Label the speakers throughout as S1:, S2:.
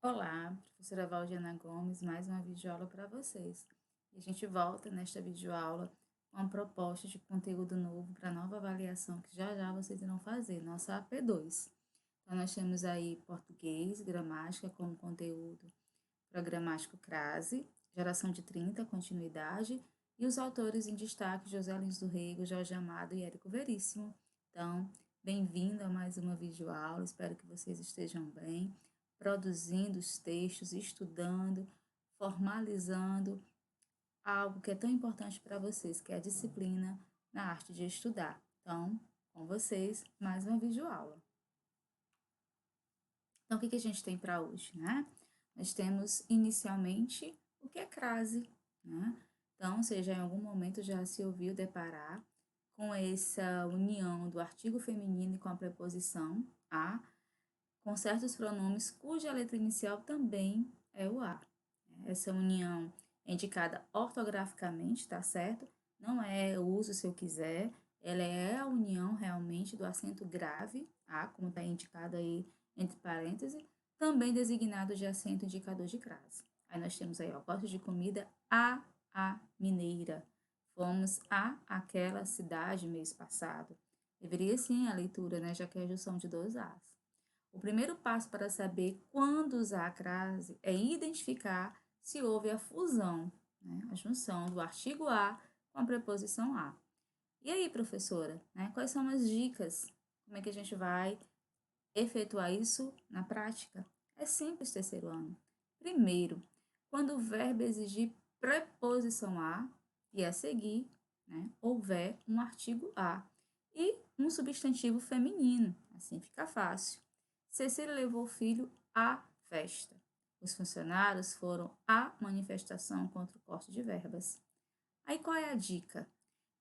S1: Olá, professora Valdiana Gomes, mais uma videoaula para vocês. E a gente volta nesta videoaula com uma proposta de conteúdo novo para a nova avaliação que já já vocês irão fazer, nossa AP2. Então, nós temos aí português, gramática como conteúdo, programático crase, geração de 30, continuidade, e os autores em destaque, José Lins do Rego, Jorge Amado e Érico Veríssimo. Então, bem-vindo a mais uma videoaula, espero que vocês estejam bem, produzindo os textos, estudando, formalizando algo que é tão importante para vocês, que é a disciplina na arte de estudar. Então, com vocês, mais uma videoaula. Então, o que a gente tem para hoje, né? Nós temos inicialmente o que é crase, né? Então, você já em algum momento já se ouviu deparar com essa união do artigo feminino com a preposição a, com certos pronomes cuja letra inicial também é o a. Essa união é indicada ortograficamente, tá certo? Não é uso se eu quiser, ela é a união realmente do acento grave, a, como está indicado aí entre parênteses, também designado de acento indicador de crase. Aí nós temos aí, ó, gosto de comida, a mineira. Fomos a aquela cidade mês passado. Deveria sim a leitura, né, já que é a junção de dois as. O primeiro passo para saber quando usar a crase é identificar se houve a fusão, né, a junção do artigo a com a preposição a. E aí, professora, né, quais são as dicas? Como é que a gente vai efetuar isso na prática? É simples, terceiro ano. Primeiro, quando o verbo exigir preposição a e a seguir, né, houver um artigo a e um substantivo feminino, assim fica fácil. Cecília levou o filho à festa. Os funcionários foram à manifestação contra o corte de verbas. Aí qual é a dica?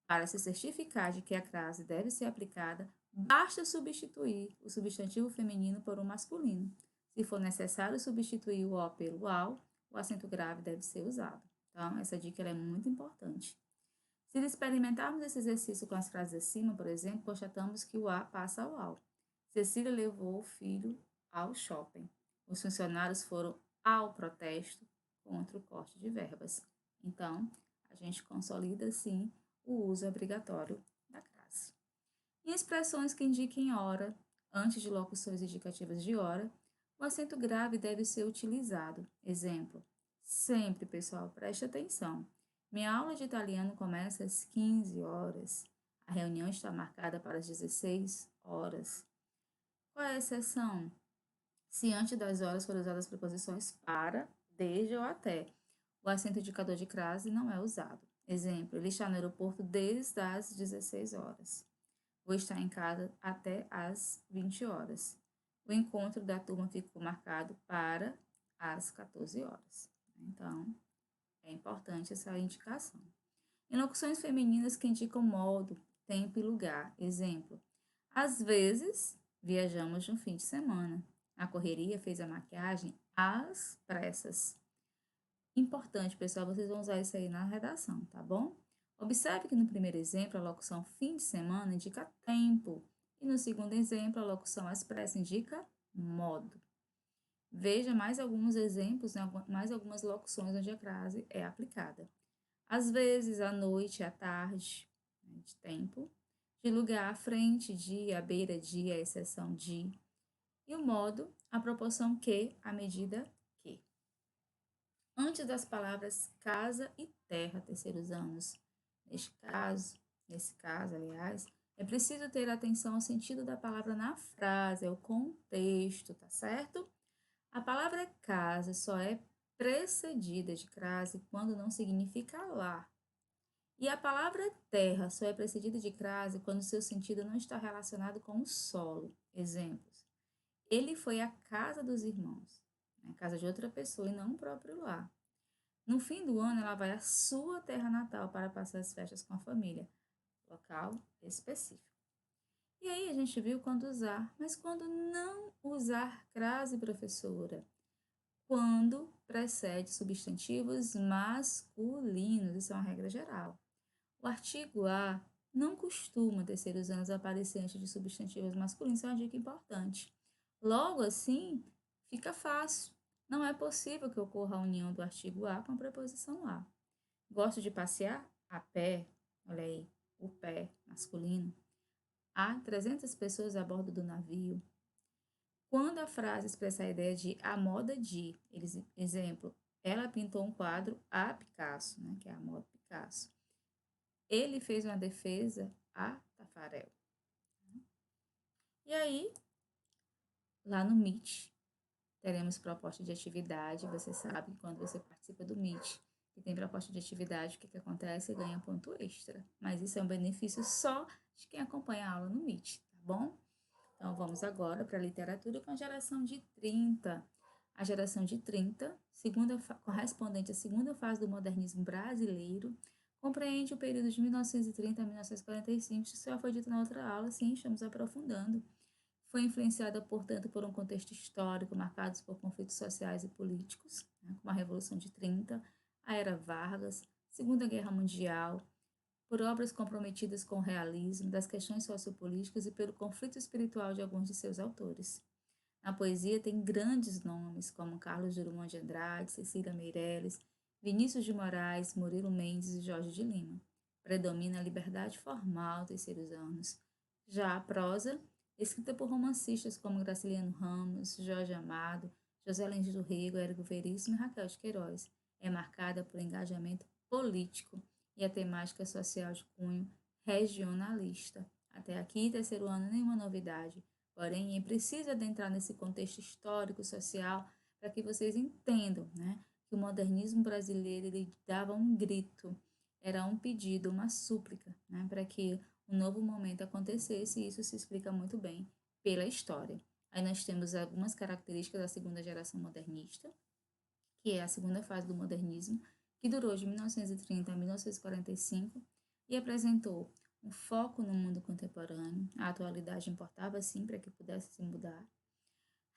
S1: Para se certificar de que a crase deve ser aplicada, basta substituir o substantivo feminino por um masculino. Se for necessário substituir o o pelo ao, o acento grave deve ser usado. Então, essa dica é muito importante. Se experimentarmos esse exercício com as frases acima, por exemplo, constatamos que o a passa ao ao. Cecília levou o filho ao shopping. Os funcionários foram ao protesto contra o corte de verbas. Então, a gente consolida, sim, o uso obrigatório da crase. Em expressões que indiquem hora, antes de locuções indicativas de hora, o acento grave deve ser utilizado. Exemplo, sempre, pessoal, preste atenção. Minha aula de italiano começa às 15 horas. A reunião está marcada para as 16 horas. Qual é a exceção? Se antes das horas forem usadas as preposições para, desde ou até. O acento indicador de crase não é usado. Exemplo, ele está no aeroporto desde as 16 horas. Vou estar em casa até às 20 horas. O encontro da turma ficou marcado para as 14 horas. Então, é importante essa indicação. Em locuções femininas que indicam modo, tempo e lugar. Exemplo, às vezes viajamos no fim de semana. A correria fez a maquiagem às pressas. Importante, pessoal, vocês vão usar isso aí na redação, tá bom? Observe que no primeiro exemplo, a locução fim de semana indica tempo. E no segundo exemplo, a locução expressa indica modo. Veja mais alguns exemplos, né, mais algumas locuções onde a crase é aplicada. Às vezes, à noite, à tarde, né, de tempo. De lugar, à frente, de, à beira, de, à exceção de. E o modo, a proporção que, à medida que. Antes das palavras casa e terra, terceiros anos. Nesse caso, aliás, é preciso ter atenção ao sentido da palavra na frase, ao contexto, tá certo? A palavra casa só é precedida de crase quando não significa lar. E a palavra terra só é precedida de crase quando seu sentido não está relacionado com o solo. Exemplos. Ele foi à casa dos irmãos, né? Casa de outra pessoa e não o próprio lar. No fim do ano, ela vai à sua terra natal para passar as festas com a família, local específico. E aí a gente viu quando usar, mas quando não usar crase, professora? Quando precede substantivos masculinos, isso é uma regra geral. O artigo a não costuma, terceiros anos, aparecer antes de substantivos masculinos, isso é uma dica importante. Logo assim, fica fácil. não é possível que ocorra a união do artigo A com a preposição a. Gosto de passear a pé, olha aí, o pé masculino. Há 300 pessoas a bordo do navio. Quando a frase expressa a ideia de a moda de, exemplo, ela pintou um quadro a Picasso, né, que é a moda Picasso. Ele fez uma defesa a Tafarel. E aí, lá no Meet, teremos proposta de atividade. Você sabe que quando você participa do Meet e tem proposta de atividade, o que acontece? Ganha ponto extra. Mas isso é um benefício só de quem acompanha a aula no Meet, tá bom? Então, vamos agora para a literatura com a geração de 30. A geração de 30, correspondente à segunda fase do modernismo brasileiro, compreende o período de 1930 a 1945. Isso já foi dito na outra aula, sim, estamos aprofundando. Foi influenciada, portanto, por um contexto histórico marcado por conflitos sociais e políticos, né, como a Revolução de 30, a Era Vargas, Segunda Guerra Mundial, por obras comprometidas com o realismo, das questões sociopolíticas e pelo conflito espiritual de alguns de seus autores. Na poesia tem grandes nomes como Carlos Drummond de Andrade, Cecília Meirelles, Vinícius de Moraes, Murilo Mendes e Jorge de Lima. Predomina a liberdade formal terceiros anos. Já a prosa, escrita por romancistas como Graciliano Ramos, Jorge Amado, José Lins do Rego, Érico Veríssimo e Raquel de Queiroz, é marcada por engajamento político e a temática social de cunho regionalista. Até aqui, terceiro ano, nenhuma novidade. Porém, é preciso adentrar nesse contexto histórico, social, para que vocês entendam, né, que o modernismo brasileiro ele dava um grito, era um pedido, uma súplica, né, para que um novo momento acontecesse, e isso se explica muito bem pela história. Aí nós temos algumas características da segunda geração modernista, que é a segunda fase do modernismo, que durou de 1930 a 1945 e apresentou um foco no mundo contemporâneo. A atualidade importava sim para que pudesse se mudar.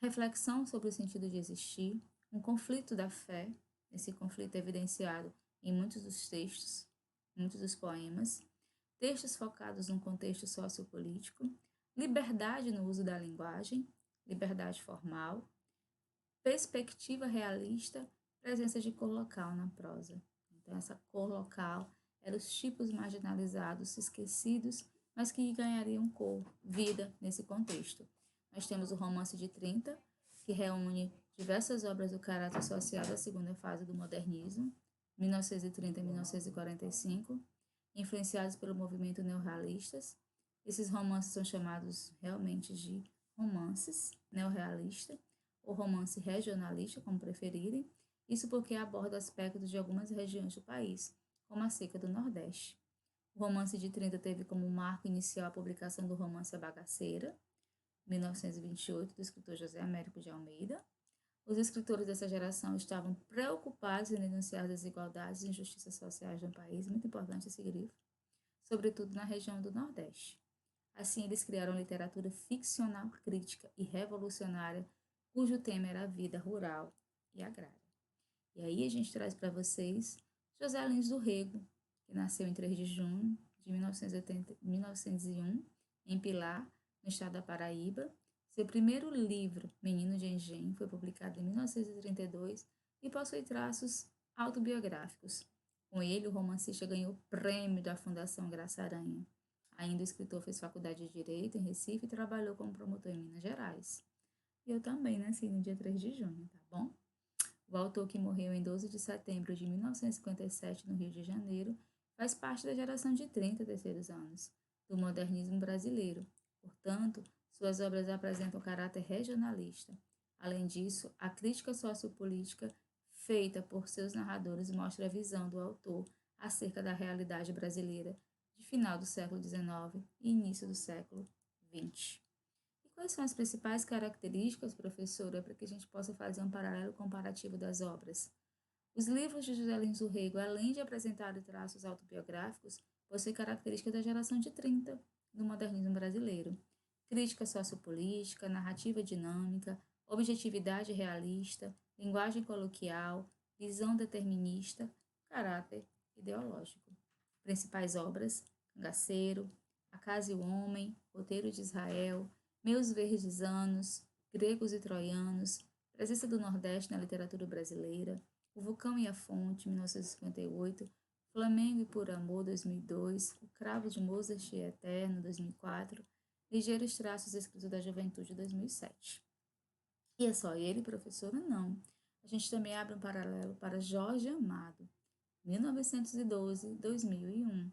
S1: Reflexão sobre o sentido de existir, um conflito da fé, esse conflito é evidenciado em muitos dos textos, muitos dos poemas, textos focados num contexto sociopolítico, liberdade no uso da linguagem, liberdade formal, perspectiva realista, presença de cor local na prosa. Então, essa cor local eram os tipos marginalizados, esquecidos, mas que ganhariam cor, vida nesse contexto. Nós temos o romance de 30, que reúne diversas obras do caráter social da segunda fase do modernismo, 1930 e 1945, influenciados pelo movimento neorrealistas. Esses romances são chamados realmente de romances neorrealistas, ou romance regionalista, como preferirem, isso porque aborda aspectos de algumas regiões do país, como a seca do Nordeste. O romance de 30 teve como marco inicial a publicação do romance A Bagaceira, 1928, do escritor José Américo de Almeida. Os escritores dessa geração estavam preocupados em denunciar as desigualdades e injustiças sociais no país, muito importante esse grifo, sobretudo na região do Nordeste. Assim, eles criaram literatura ficcional crítica e revolucionária, cujo tema era a vida rural e agrária. E aí a gente traz para vocês José Lins do Rego, que nasceu em 3 de junho de 1901, em Pilar, no estado da Paraíba. Seu primeiro livro, Menino de Engenho, foi publicado em 1932 e possui traços autobiográficos. Com ele, o romancista ganhou o prêmio da Fundação Graça Aranha. Ainda o escritor fez faculdade de Direito em Recife e trabalhou como promotor em Minas Gerais. E eu também nasci no dia 3 de junho, tá bom? O autor, que morreu em 12 de setembro de 1957 no Rio de Janeiro, faz parte da geração de 30 terceiros anos do modernismo brasileiro. Portanto, suas obras apresentam caráter regionalista. Além disso, a crítica sociopolítica feita por seus narradores mostra a visão do autor acerca da realidade brasileira de final do século XIX e início do século XX. E quais são as principais características, professora, para que a gente possa fazer um paralelo comparativo das obras? Os livros de José Lins do Rego, além de apresentarem traços autobiográficos, possuem características da geração de 30 do modernismo brasileiro. Crítica sociopolítica, narrativa dinâmica, objetividade realista, linguagem coloquial, visão determinista, caráter ideológico. Principais obras: Cangaceiro, A Casa e o Homem, Roteiro de Israel, Meus Verdes Anos, Gregos e Troianos, Presença do Nordeste na literatura brasileira, O Vulcão e a Fonte, 1958, Flamengo e Por Amor, 2002, O Cravo de Mozart e Eterno, 2004, Ligeiros Traços Escritos da Juventude, 2007. E é só ele, professora? Não. A gente também abre um paralelo para Jorge Amado, 1912-2001.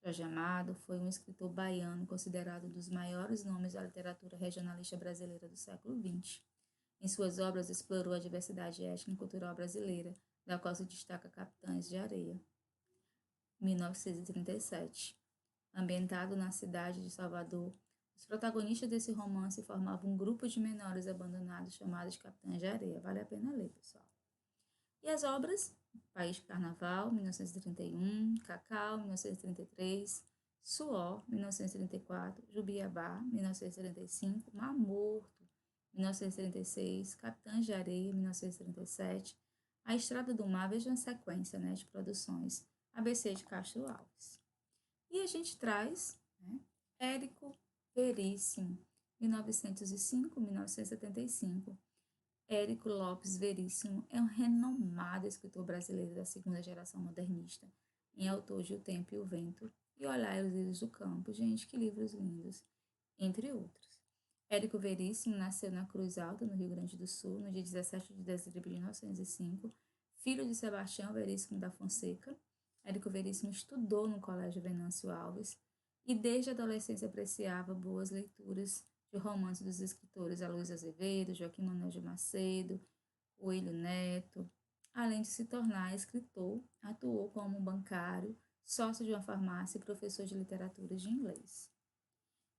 S1: Jorge Amado foi um escritor baiano considerado um dos maiores nomes da literatura regionalista brasileira do século XX. Em suas obras explorou a diversidade étnica e cultural brasileira, da qual se destaca Capitães de Areia, 1937. Ambientado na cidade de Salvador, os protagonistas desse romance formavam um grupo de menores abandonados chamados Capitães de Areia. Vale a pena ler, pessoal. E as obras? País de Carnaval, 1931, Cacau, 1933, Suor, 1934, Jubiabá, 1935, Mar Morto, 1936, Capitães de Areia, 1937, A Estrada do Mar, veja uma sequência, né, de produções, ABC de Castro Alves. E a gente traz, né, Érico Veríssimo, 1905-1975. Érico Lopes Veríssimo é um renomado escritor brasileiro da segunda geração modernista, em Autor de O Tempo e o Vento e Olhai os Lírios do Campo. Gente, que livros lindos, entre outros. Érico Veríssimo nasceu na Cruz Alta, no Rio Grande do Sul, no dia 17 de dezembro de 1905, filho de Sebastião Veríssimo da Fonseca. Érico Veríssimo estudou no Colégio Venâncio Alves e desde a adolescência apreciava boas leituras de romances dos escritores Aloysio Azevedo, Joaquim Manuel de Macedo, Coelho Neto. Além de se tornar escritor, atuou como bancário, sócio de uma farmácia e professor de literatura de inglês.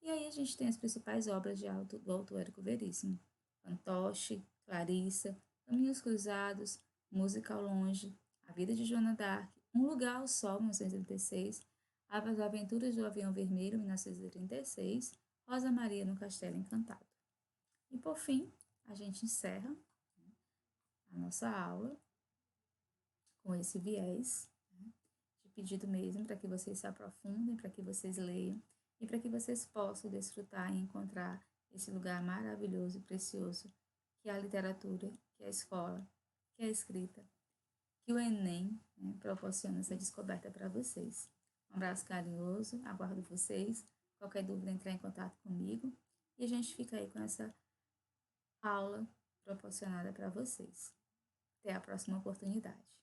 S1: E aí a gente tem as principais obras do autor Érico Veríssimo: Fantoche, Clarissa, Caminhos Cruzados, Música ao Longe, A Vida de Joana d'Arc, Um Lugar ao Sol, 1936, As Aventuras do Avião Vermelho, 1936, Rosa Maria no Castelo Encantado. E por fim, a gente encerra a nossa aula com esse viés, né, de pedido mesmo para que vocês se aprofundem, para que vocês leiam e para que vocês possam desfrutar e encontrar esse lugar maravilhoso e precioso que é a literatura, que é a escola, que é a escrita, que o Enem, né, proporciona essa descoberta para vocês. Um abraço carinhoso, aguardo vocês. Qualquer dúvida, entrar em contato comigo e a gente fica aí com essa aula proporcionada para vocês. Até a próxima oportunidade.